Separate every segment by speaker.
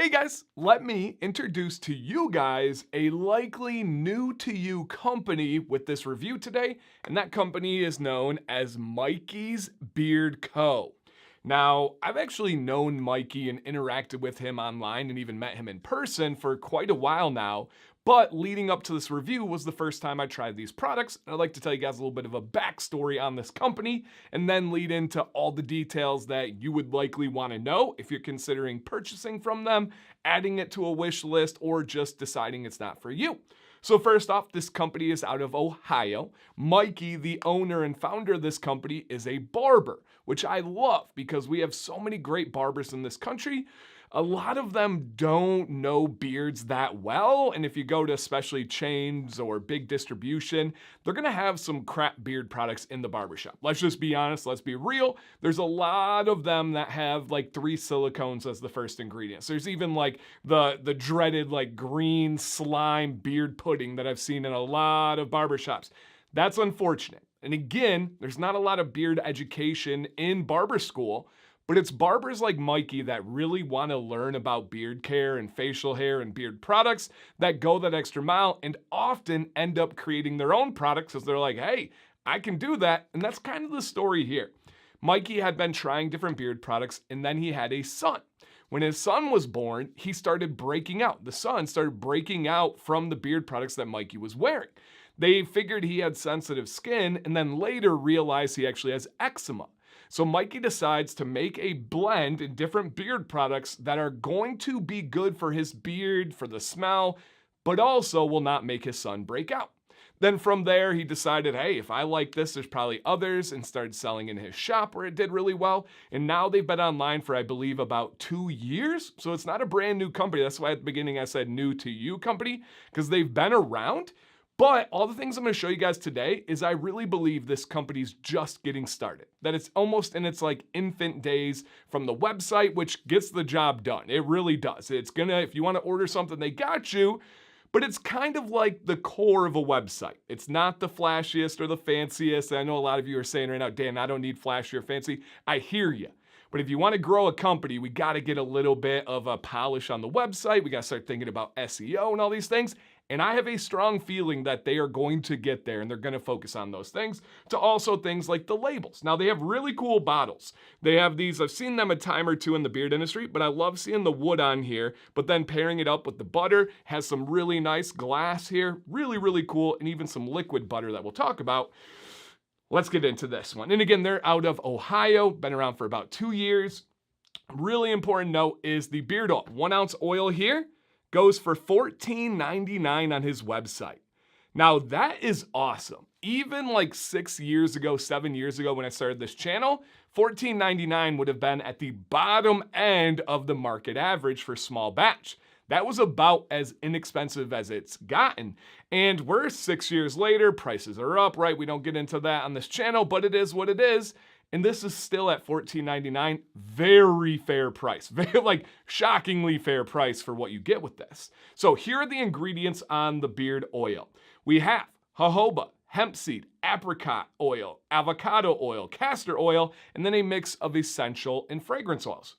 Speaker 1: Hey guys, let me introduce to you guys a likely new to you company with this review today, and that company is known as Mikey's Beard Co. Now, I've actually known Mikey and interacted with him online and even met him in person for quite a while now. But leading up to this review was the first time I tried these products. And I'd like to tell you guys a little bit of a backstory on this company and then lead into all the details that you would likely want to know if you're considering purchasing from them, adding it to a wish list, or just deciding it's not for you. So first off, this company is out of Ohio. Mikey, the owner and founder of this company, is a barber, which I love because we have so many great barbers in this country. A lot of them don't know beards that well, and if you go to especially chains or big distribution, they're gonna have some crap beard products in the barbershop. Let's just be honest, let's be real. There's a lot of them that have like 3 silicones as the first ingredients. There's even like the dreaded like green slime beard pudding that I've seen in a lot of barbershops. That's unfortunate. And again, there's not a lot of beard education in barber school. But it's barbers like Mikey that really want to learn about beard care and facial hair and beard products that go that extra mile and often end up creating their own products because they're like, hey, I can do that. And that's kind of the story here. Mikey had been trying different beard products and then he had a son. When his son was born, he started breaking out. The son started breaking out from the beard products that Mikey was wearing. They figured he had sensitive skin and then later realized he actually has eczema. So Mikey decides to make a blend in different beard products that are going to be good for his beard, for the smell, but also will not make his son break out. Then from there, he decided, hey, if I like this, there's probably others, and started selling in his shop where it did really well. And now they've been online for, I believe, about 2 years. So it's not a brand new company. That's why at the beginning I said new to you company, because they've been around. But all the things I'm going to show you guys today is I really believe this company's just getting started. That it's almost in its like infant days from the website, which gets the job done. It really does. It's gonna, if you want to order something, they got you. But it's kind of like the core of a website. It's not the flashiest or the fanciest. I know a lot of you are saying right now, Dan, I don't need flashy or fancy. I hear you. But if you want to grow a company, we got to get a little bit of a polish on the website. We got to start thinking about SEO and all these things. And I have a strong feeling that they are going to get there and they're going to focus on those things, to also things like the labels. Now, they have really cool bottles. They have these, I've seen them a time or two in the beard industry, but I love seeing the wood on here, but then pairing it up with the butter, has some really nice glass here. Really, really cool. And even some liquid butter that we'll talk about. Let's get into this one. And again, they're out of Ohio, been around for about 2 years. Really important note is the beard oil. 1 ounce oil here goes for $14.99 on his website. Now that is awesome. Even like 6 years ago, 7 years ago when I started this channel, $14.99 would have been at the bottom end of the market average for small batch. That was about as inexpensive as it's gotten. And we're 6 years later, prices are up, right? We don't get into that on this channel, but it is what it is. And this is still at $14.99. Very fair price. Very, like, shockingly fair price for what you get with this. So here are the ingredients on the beard oil. We have jojoba, hemp seed, apricot oil, avocado oil, castor oil, and then a mix of essential and fragrance oils.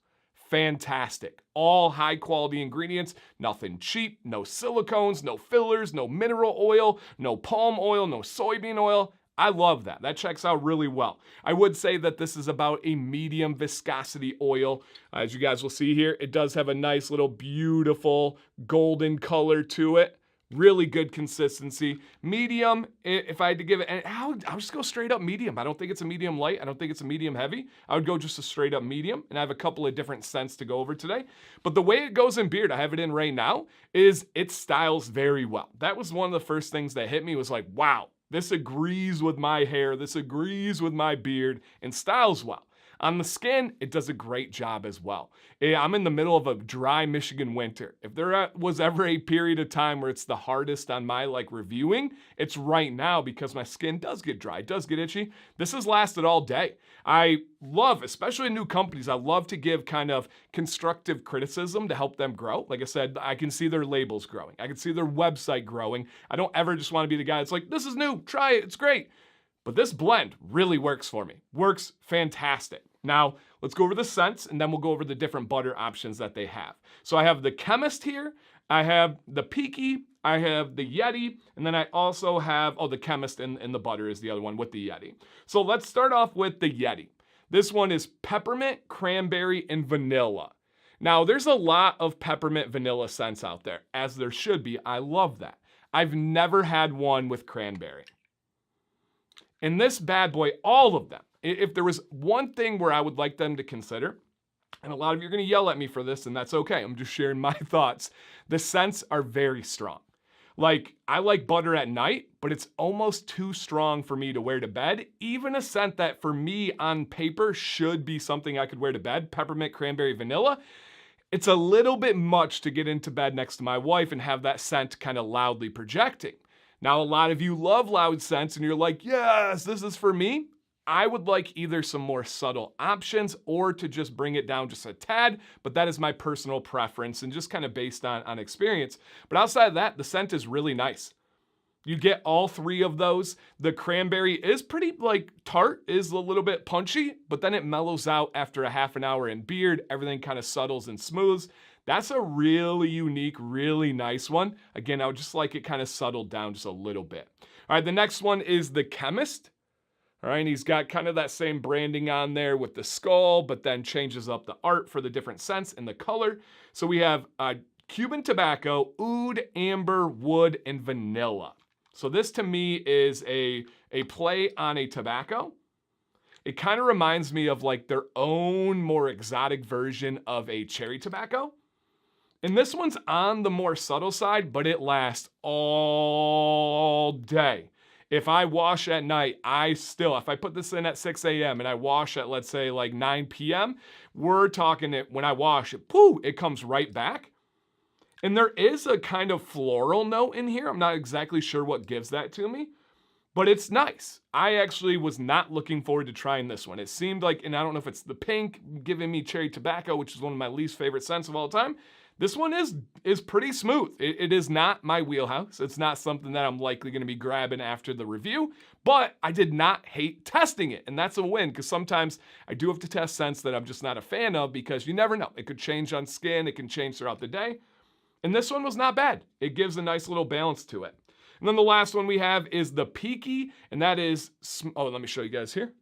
Speaker 1: Fantastic. All high quality ingredients, nothing cheap, no silicones, no fillers, no mineral oil, no palm oil, no soybean oil. I love that. That checks out really well. I would say that this is about a medium viscosity oil. As you guys will see here, it does have a nice little beautiful golden color to it. Really good consistency. Medium, if I had to give it, and I'll just go straight up medium. I don't think it's a medium light. I don't think it's a medium heavy. I would go just a straight up medium, and I have a couple of different scents to go over today. But the way it goes in beard, I have it in right now, is it styles very well. That was one of the first things that hit me, was like, wow, this agrees with my hair, this agrees with my beard, and styles well. On the skin, it does a great job as well. I'm in the middle of a dry Michigan winter. If there was ever a period of time where it's the hardest on my reviewing, it's right now because my skin does get dry, it does get itchy. This has lasted all day. I love, especially in new companies, I love to give kind of constructive criticism to help them grow. Like I said, I can see their labels growing. I can see their website growing. I don't ever just want to be the guy that's like, this is new, try it, it's great. But this blend really works for me. Works fantastic. Now, let's go over the scents, and then we'll go over the different butter options that they have. So I have the Chemist here, I have the Peaky, I have the Yeti, and then I also have, the Chemist and the butter is the other one with the Yeti. So let's start off with the Yeti. This one is peppermint, cranberry, and vanilla. Now, there's a lot of peppermint vanilla scents out there, as there should be. I love that. I've never had one with cranberry. In this bad boy, all of them, if there was one thing where I would like them to consider, and a lot of you are going to yell at me for this, and that's okay. I'm just sharing my thoughts. The scents are very strong. Like, I like butter at night, but it's almost too strong for me to wear to bed. Even a scent that for me on paper should be something I could wear to bed, peppermint, cranberry, vanilla, it's a little bit much to get into bed next to my wife and have that scent kind of loudly projecting. Now, a lot of you love loud scents and you're like, yes, this is for me. I would like either some more subtle options or to just bring it down just a tad, but that is my personal preference and just kind of based on experience. But outside of that, the scent is really nice. You get all three of those. The cranberry is pretty tart, is a little bit punchy, but then it mellows out after a half an hour in beard. Everything kind of settles and smooths. That's a really unique, really nice one. Again, I would just like it kind of settled down just a little bit. All right, the next one is the Chemist. All right, and he's got kind of that same branding on there with the skull, but then changes up the art for the different scents and the color. So we have Cuban tobacco, oud, amber, wood, and vanilla. So this to me is a play on a tobacco. It kind of reminds me of like their own more exotic version of a cherry tobacco. And this one's on the more subtle side, but it lasts all day. If I wash at night, if I put this in at 6 a.m. and I wash at, let's say, like 9 p.m., we're talking it when I wash it, it comes right back. And there is a kind of floral note in here. I'm not exactly sure what gives that to me, but it's nice. I actually was not looking forward to trying this one. It seemed like, and I don't know if it's the pink giving me cherry tobacco, which is one of my least favorite scents of all time. This one is pretty smooth. It is not my wheelhouse. It's not something that I'm likely going to be grabbing after the review, but I did not hate testing it. And that's a win because sometimes I do have to test scents that I'm just not a fan of because you never know. It could change on skin. It can change throughout the day. And this one was not bad. It gives a nice little balance to it. And then the last one we have is the Peaky, and that is, let me show you guys here.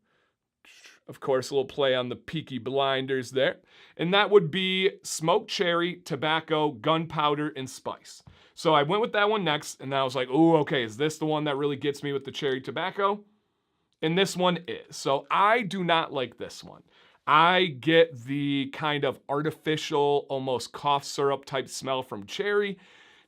Speaker 1: Of course, a little play on the Peaky Blinders there. And that would be smoked cherry, tobacco, gunpowder, and spice. So I went with that one next, and then I was like, oh, okay, is this the one that really gets me with the cherry tobacco? And this one is. So I do not like this one. I get the kind of artificial, almost cough syrup type smell from cherry.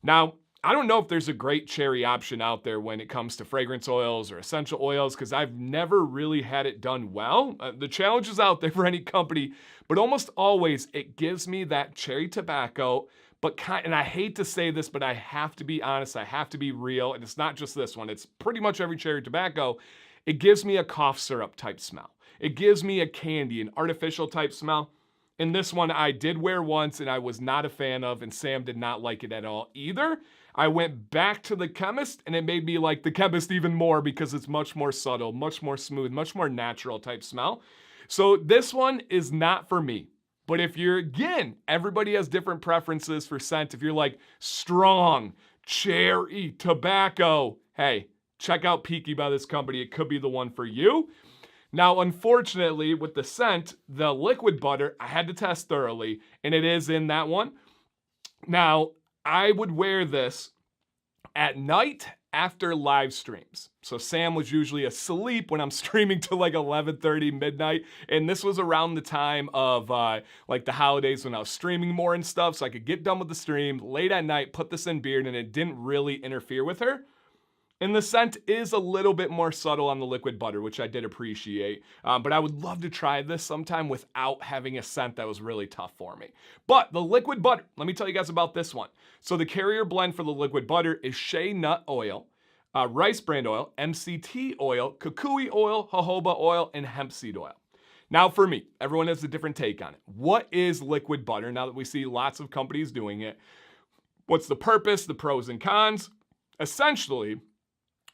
Speaker 1: Now, I don't know if there's a great cherry option out there when it comes to fragrance oils or essential oils because I've never really had it done well. The challenge is out there for any company, but almost always it gives me that cherry tobacco, and I hate to say this, but I have to be honest, I have to be real, and it's not just this one, it's pretty much every cherry tobacco. It gives me a cough syrup type smell. It gives me a candy, an artificial type smell. And this one I did wear once and I was not a fan of, and Sam did not like it at all either. I went back to the Chemist and it made me like the Chemist even more because it's much more subtle, much more smooth, much more natural type smell. So this one is not for me. But if you're, again, everybody has different preferences for scent. If you're like strong, cherry, tobacco, hey, check out Peaky by this company. It could be the one for you. Now, unfortunately, with the scent, the liquid butter, I had to test thoroughly, and it is in that one. Now, I would wear this at night after live streams. So Sam was usually asleep when I'm streaming till like 11:30 midnight. And this was around the time of like the holidays when I was streaming more and stuff. So I could get done with the stream late at night, put this in beard, and it didn't really interfere with her. And the scent is a little bit more subtle on the liquid butter, which I did appreciate. But I would love to try this sometime without having a scent that was really tough for me. But the liquid butter, let me tell you guys about this one. So the carrier blend for the liquid butter is shea nut oil, rice bran oil, MCT oil, kukui oil, jojoba oil, and hemp seed oil. Now for me, everyone has a different take on it. What is liquid butter now that we see lots of companies doing it? What's the purpose, the pros and cons? Essentially,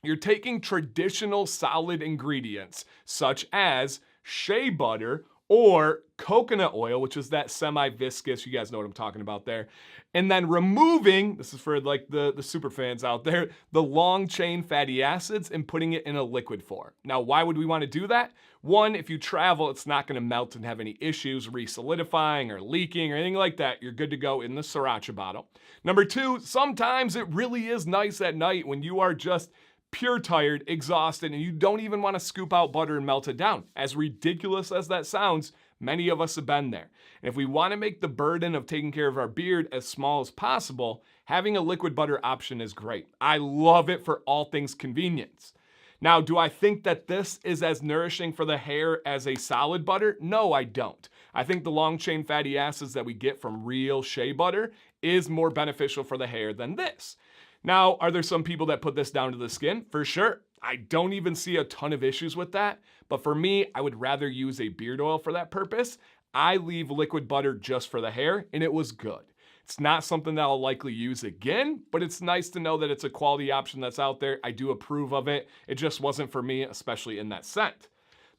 Speaker 1: you're taking traditional solid ingredients such as shea butter or coconut oil, which is that semi-viscous, you guys know what I'm talking about there. And then removing, this is for like the super fans out there, the long chain fatty acids and putting it in a liquid form. Now, why would we want to do that? One, if you travel, it's not going to melt and have any issues re-solidifying or leaking or anything like that. You're good to go in the sriracha bottle. Number two, sometimes it really is nice at night when you are just pure tired, exhausted, and you don't even want to scoop out butter and melt it down. As ridiculous as that sounds, many of us have been there. And if we want to make the burden of taking care of our beard as small as possible, having a liquid butter option is great. I love it for all things convenience. Now, do I think that this is as nourishing for the hair as a solid butter? No, I don't. I think the long chain fatty acids that we get from real shea butter is more beneficial for the hair than this. Now, are there some people that put this down to the skin? For sure. I don't even see a ton of issues with that. But for me, I would rather use a beard oil for that purpose. I leave liquid butter just for the hair, and it was good. It's not something that I'll likely use again, but it's nice to know that it's a quality option that's out there. I do approve of it. It just wasn't for me, especially in that scent.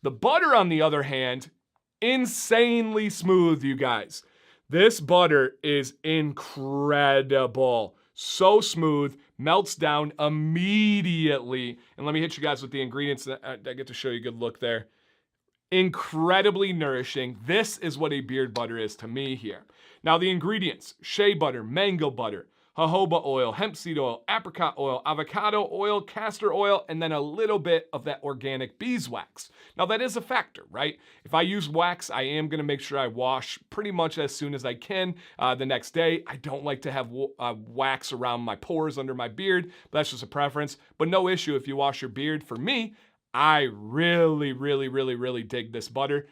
Speaker 1: The butter, on the other hand, insanely smooth, you guys. This butter is incredible. So smooth, melts down immediately. And let me hit you guys with the ingredients. I get to show you a good look there. Incredibly nourishing. This is what a beard butter is to me here. Now the ingredients: shea butter, mango butter, jojoba oil, hemp seed oil, apricot oil, avocado oil, castor oil, and then a little bit of that organic beeswax. Now that is a factor, right? If I use wax, I am gonna make sure I wash pretty much as soon as I can the next day. I don't like to have wax around my pores under my beard, but that's just a preference. But no issue if you wash your beard. For me, I really dig this butter.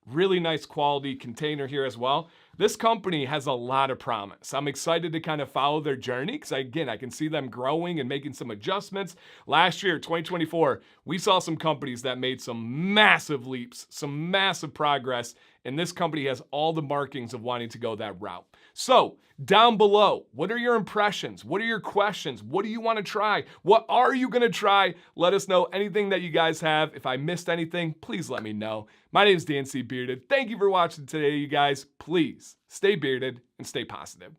Speaker 1: Really nice quality container here as well. This company has a lot of promise. I'm excited to kind of follow their journey because, again, I can see them growing and making some adjustments. Last year, 2024, we saw some companies that made some massive leaps, some massive progress, and this company has all the markings of wanting to go that route. So, down below, what are your impressions? What are your questions? What do you want to try? What are you going to try? Let us know anything that you guys have. If I missed anything, please let me know. My name is Dan C. Bearded. Thank you for watching today, you guys. Please stay bearded and stay positive.